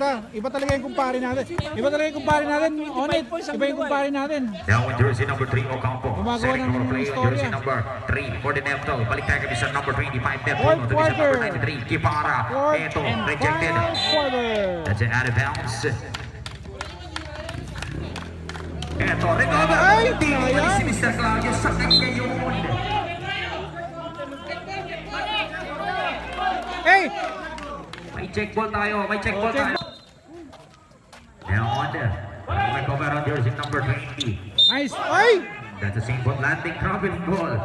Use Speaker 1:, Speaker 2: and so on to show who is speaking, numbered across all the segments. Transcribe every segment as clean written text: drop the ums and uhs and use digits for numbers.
Speaker 1: basta. Iba talaga yung kumpare natin. Iba talaga yung kumpare natin. Onit, iba yung kumpare natin.
Speaker 2: Now in jersey number 3, Ocampo.
Speaker 1: Gumagawa
Speaker 2: Setting
Speaker 1: ng
Speaker 2: for play in
Speaker 1: istorya.
Speaker 2: jersey number 3 for the Neptune. Balik tayo kami sa number 25, Neptune.
Speaker 1: Fourth
Speaker 2: To number
Speaker 1: quarter.
Speaker 2: 93, Kipara.
Speaker 1: Fourth
Speaker 2: Ito,
Speaker 1: and
Speaker 2: rejected.
Speaker 1: final quarter.
Speaker 2: That's it, out of bounds. Ito, recover.
Speaker 1: Ay,
Speaker 2: Hindi mo
Speaker 1: sayang.
Speaker 2: si Mr. Claudio sa kanya yun.
Speaker 1: Hey!
Speaker 2: May check ball tayo, may check ball
Speaker 1: check
Speaker 2: tayo. Now on the recover on jersey number 20.
Speaker 1: Nice! Ay!
Speaker 2: That's a simple landing traveling ball.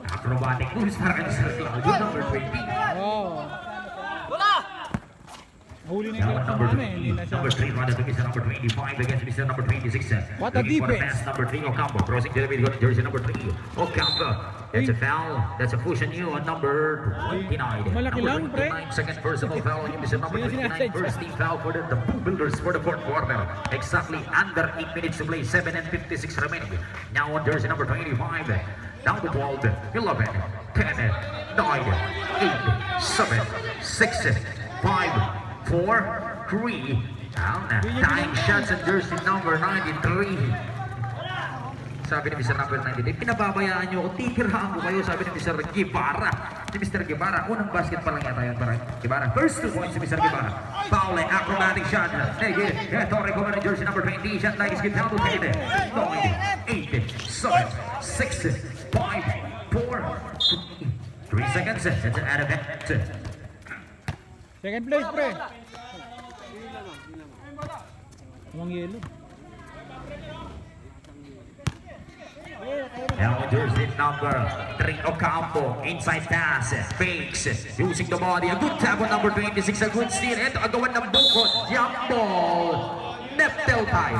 Speaker 2: Acrobatic moves para kay Mr. Claudio, number 20.
Speaker 1: Oh. Huli na
Speaker 2: Now
Speaker 1: yung
Speaker 2: number
Speaker 1: kumana eh. Hindi
Speaker 2: 3,
Speaker 1: na siya.
Speaker 2: number 3 runner to Mr. number 25 against Mr. number 26.
Speaker 1: What a
Speaker 2: Looking for the
Speaker 1: defense.
Speaker 2: pass, number 3 Ocampo crossing to the middle, jersey number 3 Ocampo. That's a foul. That's a push on you on number 29.
Speaker 1: Malaki
Speaker 2: Number
Speaker 1: lang, pre.
Speaker 2: 29, second personal foul on you, Mr. number
Speaker 1: Sino
Speaker 2: 29.
Speaker 1: sinasadya?
Speaker 2: First team foul for the Blue Builders for the fourth quarter. Exactly under 8 minutes to play, 7 and 56 remaining. Now on jersey number 25. Down to 12, 11, 10, 9, 8, 7, 6, 5, 4, 3, down. Tying shots at jersey number 93. Sabi ni Mr. number 93, pinababayaan nyo ako, titirahan ko kayo, sabi ni Mr. Guevara. Si Mr. Guevara, unang basket pa lang yata yun para Guevara. First 2 points si Mr. Guevara. Foul, acrobatic shot. Negative. Ito, recover ni jersey number 20. Shot like is down to 10, 9, 8, 7, 6, 5, 4, 3 seconds. That's an out of it.
Speaker 1: Second place, pre. Amang yelo.
Speaker 2: Now jersey number 3 Ocampo, inside pass, fakes, using the body, a good tap on number 26, a good steal, ito agawan ng bukod, young ball, Neptel tayo,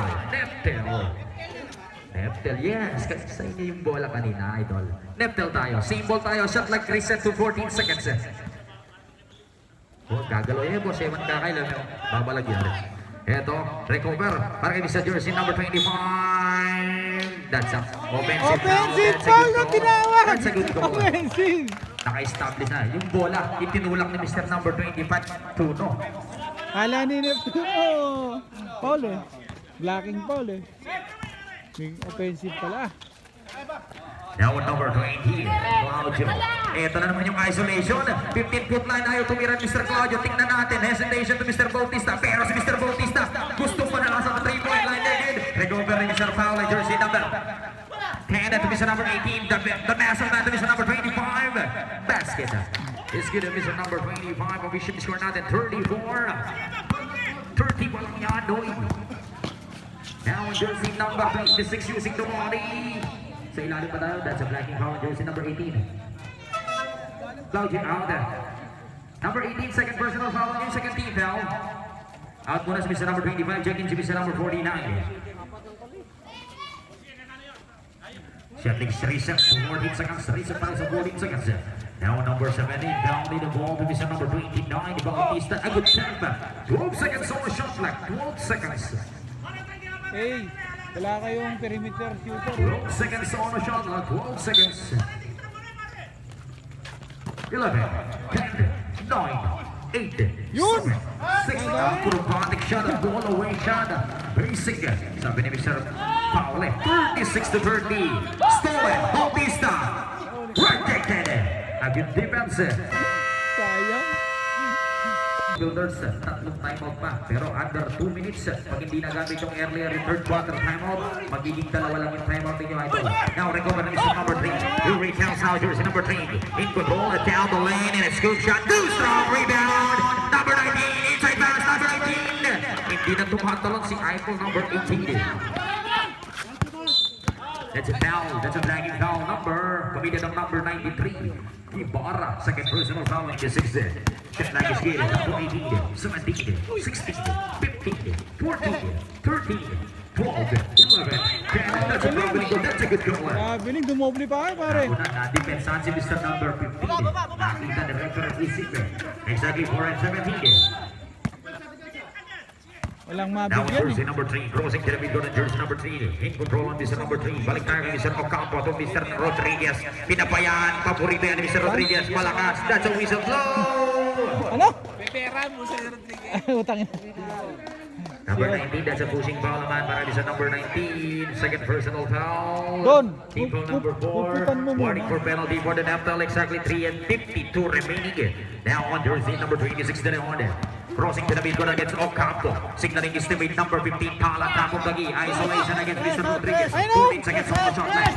Speaker 2: Neptel, yes, kasi sa inyo yung bola kanina, idol. Neptel tayo, same ball tayo, shot like reset to 14 seconds. Oh, gagalaw eh, boss, ewan kakailan, babalag yan. Ito, recover, para kay Mr. Jersey number 25. That's a offensive
Speaker 1: Foul na tinawag!
Speaker 2: That's a good goal.
Speaker 1: Offensive!
Speaker 2: Naka-establish na. Yung bola, itinulak ni Mr. number 25, Tuno.
Speaker 1: Kala ni Neptune. Foul eh. Blocking foul eh. May offensive pala.
Speaker 2: Now number 20, Claudio. Ito na naman yung isolation. 15-foot line, ayaw tumira Mr. Claudio. Tingnan natin, hesitation to Mr. Bautista. Pero si Mr. Bautista, gusto pa na sa 3-point line. Recover ni Mr. Fowler, jersey number 10 to Mr. number 18. The massive man to Mr. number 25. Basket. It's good to Mr. number 25. We should score natin 34. 30 walang yadoy. Now jersey number 26 using the body. Sa ilalim pa tayo, that's a blocking foul on jersey number 18. Claudio out. Number 18, second personal foul on yung second team foul. Out muna si Mr. number 25, check in si Mr. number 49. Shotting reset, 14 seconds, reset para sa 14 seconds. Now number 17, down the ball to Mr. number 29, Bautista, a good tap. 12 seconds on the shot clock, 12 seconds.
Speaker 1: Hey, wala kayong perimeter shooter.
Speaker 2: 12 seconds on the shot clock, 12 seconds. 11, 10, 9, 8,
Speaker 1: Yun!
Speaker 2: 7, 6, acrobatic shot, a ball away shot. Basic, sabi ni Mr. Paule, 36 to 30. Stolen, Bautista, rejected. A good defense.
Speaker 1: Sayang.
Speaker 2: Builders, tatlong timeout pa. Pero under 2 minutes, pag hindi nagamit yung earlier in third quarter timeout, magiging dalawa lang yung timeout ninyo, idol. Now recover na Mr. number 3. Who recounts now jersey number 3. In control, down the lane, and a scoop shot. Too strong, rebound. Number 19, inside pass, number 19. Hindi na tumatalon si Eiffel, number 18. That's a foul. That's a flagging foul number. Committed on number 93. Ibarra. Second personal foul on the 6th. That flag is good. Number 18, 17, 16, 15, 14, 13, 12, 11, 10. That's a probably good. That's a good goal.
Speaker 1: Biling, dumoble pa pare.
Speaker 2: Una na depensahan si Mr. number 15. Nakita na referee isip. Exactly 4 and 17.
Speaker 1: Walang
Speaker 2: Now
Speaker 1: mabigyan
Speaker 2: jersey
Speaker 1: eh.
Speaker 2: number 3, crossing to the middle of jersey number 3. In control on Mr. number 3. Balik tayo kay Mr. Ocampo to Mr. Rodriguez. Pinapayaan, paborito yan ni Mr. Rodriguez. Malakas, that's a whistle blow.
Speaker 1: Ano?
Speaker 3: Pepera mo sa Rodriguez.
Speaker 1: Utang ina.
Speaker 2: Number 19, that's a pushing foul naman para sa number 19. Second personal foul.
Speaker 1: Don,
Speaker 2: Team foul number 4.
Speaker 1: puputan mo muna.
Speaker 2: Warning for penalty for the Neptal. Exactly 3 and 52 remaining. Now on jersey number 26, the Leon. Crossing to the midcourt against Ocampo. Signaling his teammate number 15, Tala Takotagi. Isolation against Mr. Rodriguez.
Speaker 1: I know.
Speaker 2: 14 seconds on the shot clock.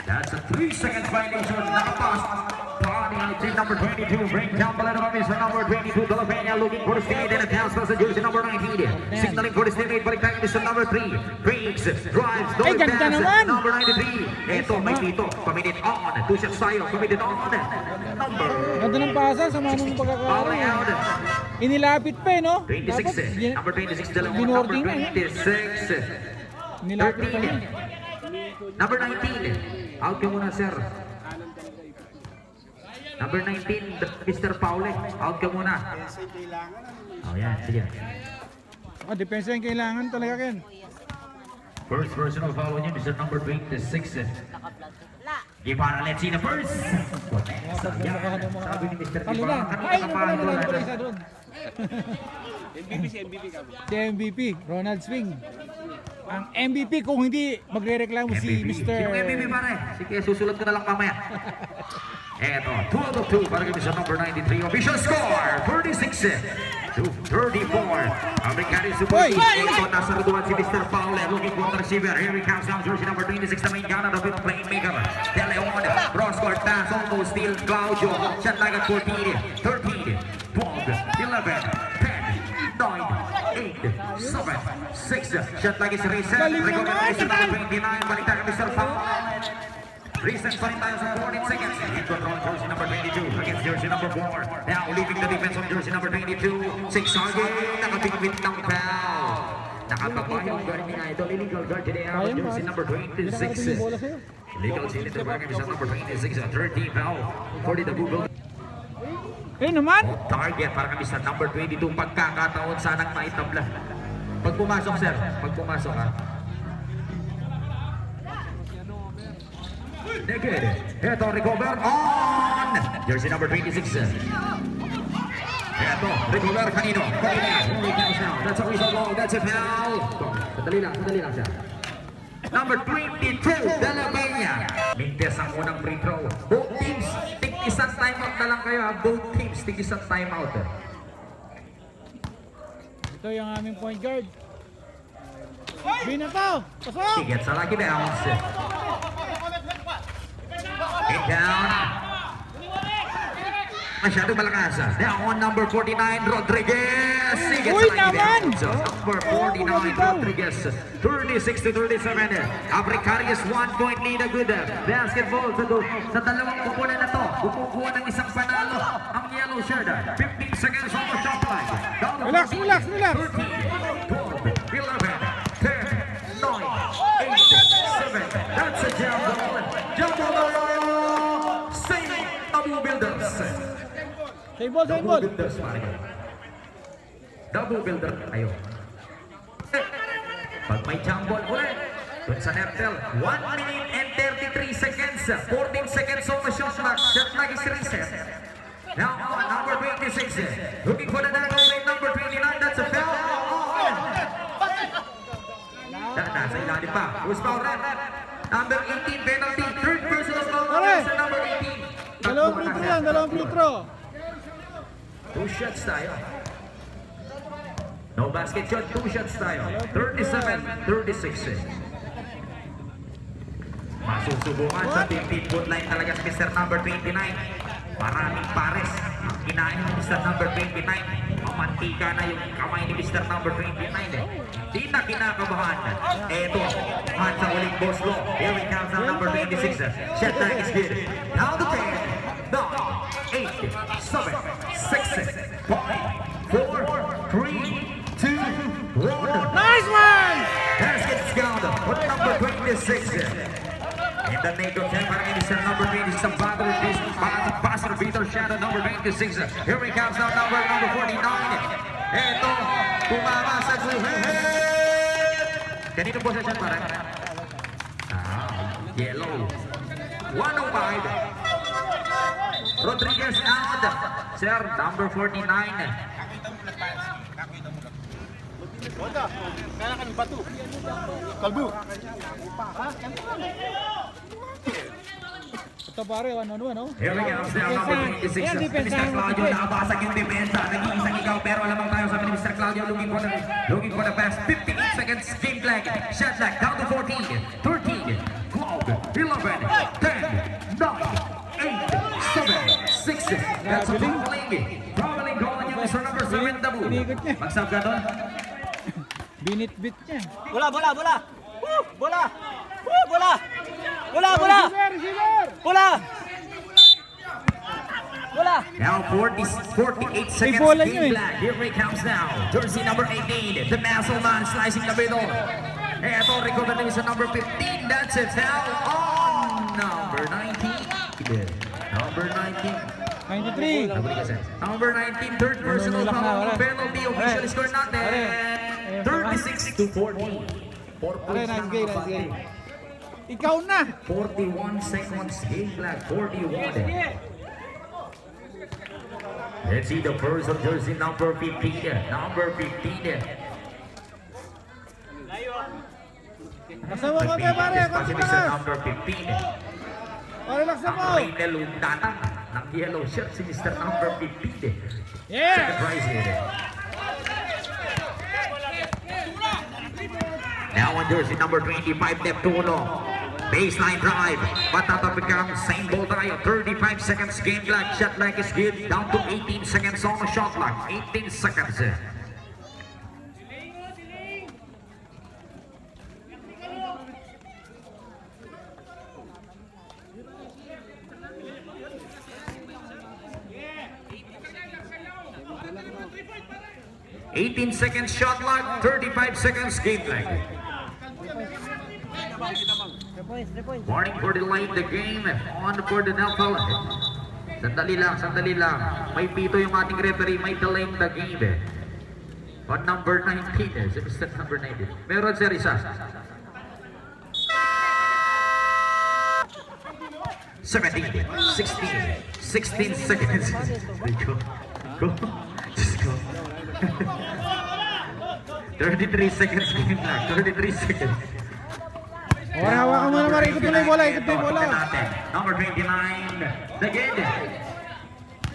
Speaker 2: That's a 3 seconds violation. Nakapas. Team number 22, bring down the letter of Mr. number 22, De La Peña, looking for the teammate and advance to the jersey number 19. Signaling for the teammate, balik tayo Mr. number 3. Breaks, drives,
Speaker 1: Ay, ganda
Speaker 2: pass,
Speaker 1: naman.
Speaker 2: number 93. Ito, may dito, committed on. 2 shots tayo, committed on. Number
Speaker 1: Ganda ng pasa sa manong
Speaker 2: Falling out.
Speaker 1: pagkakaroon. Inilapit pa eh, no?
Speaker 2: 26, number 26, De La Peña, number
Speaker 1: Binording na,
Speaker 2: 26.
Speaker 1: Inilapit pa yun.
Speaker 2: 13. Number 19. Out ka muna, sir. Number 19, Mr. Paule. Out ka muna. Oh, yan. Sige.
Speaker 1: Depensa yung kailangan talaga, Ken.
Speaker 2: First personal foul niya, Mr. number 26. Gibara, let's see the first. Sabi ni Mr.
Speaker 1: Talo
Speaker 2: Gibara,
Speaker 1: na.
Speaker 2: kanina
Speaker 1: Ay,
Speaker 2: ka
Speaker 1: yung
Speaker 2: pa
Speaker 1: pala
Speaker 2: doon.
Speaker 1: nalang isa doon.
Speaker 3: MVP si MVP ka mo.
Speaker 1: Si MVP, Ronald Swing. Ang MVP kung hindi magre-reklamo si
Speaker 2: MVP.
Speaker 1: Mr.
Speaker 2: Sino MVP pare? Sige, susulat ko na lang mamaya. Eto, 2 out of 2 para kami sa number 93. Official score, 36 to 34. American is super. Ito, nasa ruduan si Mr. Paule. Looking for the receiver. Here he comes down, jersey number 26, the main gunner, the fifth playmaker. De Leon, cross-court pass, almost still Claudio. Shot like at 14, 13, 12, 11, 10, 9, 8, 7, 6. Shot like it's reset. Recognize number 29. Balik tayo Mr. Paule. Reset pa rin tayo sa 14 seconds. In control, jersey number 22 against jersey number 4. Now leaving the defense of jersey number 22. 6 target, nakabigwit ng foul. Nakatapa yung guard niya. Ito, illegal guard today out of jersey number 26. Illegal sin ito para kami sa number 26. 13 foul for the Google.
Speaker 1: Eh naman!
Speaker 2: Target para kami sa number 22. Pagkakataon sanang maitabla. Pag pumasok, sir. Pag pumasok, ha. Naked. Ito, recover on! Jersey number 26. Ito, recover kanino? That's a whistle ball. That's a foul. Sandali lang siya. Number 22, De La Peña. Mintes ang unang free throw. Both teams, tig-isang timeout na lang kayo, ha? Both teams, tig-isang timeout.
Speaker 1: Ito yung aming point guard. Binato! Pasok!
Speaker 2: He gets a lucky bounce. Hit down. Masyado malakas. Now on number 49, Rodriguez. He gets
Speaker 1: Uy,
Speaker 2: a lucky
Speaker 1: naman!
Speaker 2: bounce. Number 49, Rodriguez. 36 to 37. Abricarius 1 point lead. A good basketball. Sa dalawang kukunan na to, kukuha ng isang panalo ang yellow shirt. 15 seconds on the shot clock.
Speaker 1: Relax.
Speaker 2: 13, 12, 11, 10, 9, 8, 7. That's a jump ball. Jump ball. Save Double Builders.
Speaker 1: Save ball!
Speaker 2: Double Builders, pare. Double Builder. Ayun. Pag may jump ball ulit, dun sa Neptel, 1 minute and 33 seconds. 14 seconds on the shot clock. Shot clock is reset. Now on number 26. Looking for the dagger rate, number 29. That's a foul. Nasa ilalim pa. Who's foul rep? Number 18 penalty. Third personal foul.
Speaker 1: Pare!
Speaker 2: Sa number 18.
Speaker 1: Dalawang free throw yan, dalawang free throw.
Speaker 2: 2 shots tayo. No basket shot, 2 shots tayo. 37-36. Masusubukan sa 15-foot line talaga si Mr. number 29. Maraming pares ang kinain ni Mr. number 29. Mamantika na yung kamay ni Mr. number 29. Hindi na kinakabahan. Eto, man sa uling Boslo. Here we comes ang number 26. Shot time is good. Now the 10. 9, 8, 7, 6, 5, 4, 3, 2, 1.
Speaker 1: Nice one!
Speaker 2: Basket's gone for number 26. In the make of 10 para kay Mr. number 20 sa buzzer beater shot number 26. Here he comes now number 49. Eto, tumama sa guhit. Kanino po sa shot para? Yellow. 105. Rodriguez out. sir, number 49.
Speaker 4: Kalbu.
Speaker 1: Ito pare, ano, no?
Speaker 2: Here we go, now number 26.
Speaker 1: Yan, depensa.
Speaker 2: Mr. Claudio, nakabasag yung depensa. Nag-iisang ikaw, pero lamang tayo sa ni Mr. Claudio. Looking for the pass. 58 seconds, game flag. Shot flag, down to 14, 13, 12, 11, 10, 9, 8, 7, 6. That's a traveling goal on you, Mr. number 7, Dabu.
Speaker 1: Inikot niya.
Speaker 2: Mag-sub ka doon.
Speaker 1: Binit-bit niya.
Speaker 3: Bola! Bola! Woo! Bola! Woo! Bola! Bola!
Speaker 1: Receiver!
Speaker 3: Bola! Bola!
Speaker 2: Now 48 seconds,
Speaker 1: bola niyo
Speaker 2: game
Speaker 1: eh.
Speaker 2: flag. Here it comes now. Jersey number 18, the muscle man slicing the middle. Eto, recover na sa number 15. That's it. Foul on number 19. Number 19.
Speaker 1: 93.
Speaker 2: Number 19, third personal
Speaker 1: Wala,
Speaker 2: foul.
Speaker 1: wala.
Speaker 2: Penalty, official score natin. 36 to 40. 4
Speaker 1: Pare,
Speaker 2: points
Speaker 1: nice
Speaker 2: na
Speaker 1: game,
Speaker 2: ang
Speaker 1: nice game.
Speaker 2: kapatid.
Speaker 1: Ikaw na.
Speaker 2: 41 seconds, game flag, 41. Let's see the first of jersey number 15. Number 15.
Speaker 1: Kasama ko kayo pare,
Speaker 2: Kasi
Speaker 1: konti
Speaker 2: sa
Speaker 1: lakas.
Speaker 2: number 15.
Speaker 1: Pare, laksa
Speaker 2: Ang
Speaker 1: mo.
Speaker 2: Reynel Undatan ng yellow shirt si Mr. number 15.
Speaker 1: Yeah.
Speaker 2: Second prize here. Now on jersey number 25, Neptuno. Baseline drive. Matatapikang same ball tayo. 35 seconds game clock. Shot clock is good. Down to 18 seconds on the shot clock. 18 seconds. Seconds shot clock, 35 seconds game clock. Warning for delay the game. On for the NFL. Sandali lang. May pito yung ating referee. May delay the game. On number 19. Si Mr. number 19. Meron sir isa. 17, 16 seconds. Go. Just go. 33 seconds game clock. 33 seconds.
Speaker 1: Ora, hawakan mo naman. Ikot mo na yung bola.
Speaker 2: Number 29, the game.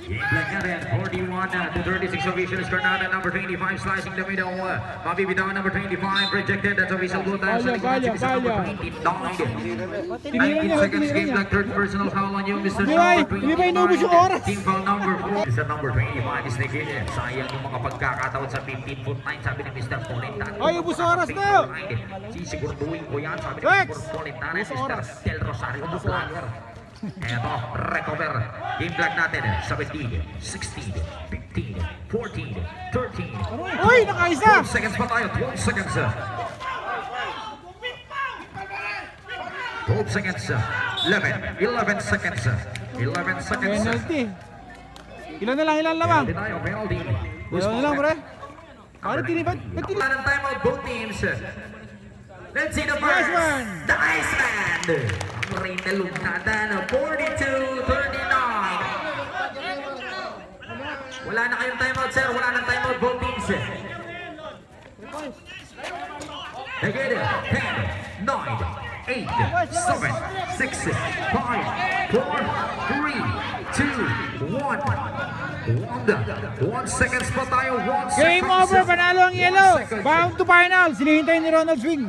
Speaker 2: Game clock na rin. 41 to 36 official score natin. Number 25 slicing the middle. Mabibitawan number 25 rejected. That's official blue tayo sa likod. Si number 29. 19 seconds game clock. Third personal foul on you, Mr. Number 29.
Speaker 1: Hindi ba inubos yung oras?
Speaker 2: Team foul number 4. Mr. number 25 is negated. Sayang yung mga pagkakataon sa 15-foot line. Sabi ni Mr. Polentano.
Speaker 1: Ay, ubos oras na.
Speaker 2: Sisiguraduhin ko yan. Sabi ni
Speaker 1: Rex!
Speaker 2: Mr. Polentano. Mr. Del Rosario na vlogger. Eto, recover. Game clock natin. 17, 16, 15, 14, 13.
Speaker 1: Uy, nakaisa.
Speaker 2: 12 seconds pa tayo. 12 seconds. 12 seconds. 11 seconds. 11 seconds.
Speaker 1: Penalty. Ilan na lang lamang?
Speaker 2: Penalty tayo, penalty.
Speaker 1: Ilan na lang, pre? Ano tinibat?
Speaker 2: Wala ng timeout, both teams. Let's see the
Speaker 1: Nice
Speaker 2: first.
Speaker 1: one.
Speaker 2: The Iceman. Ang Reynel Undatan, 42-39. Wala na kayong timeout, sir. Wala nang timeout, both teams. Again, 10, 9, 8, 7, 6, 5, 4, 3, 2, 1. 1 seconds pa tayo. 1 seconds.
Speaker 1: Game over, panalo ang yellow.
Speaker 2: 1 second.
Speaker 1: Bound to final. Sinihintay ni Ronald Swing.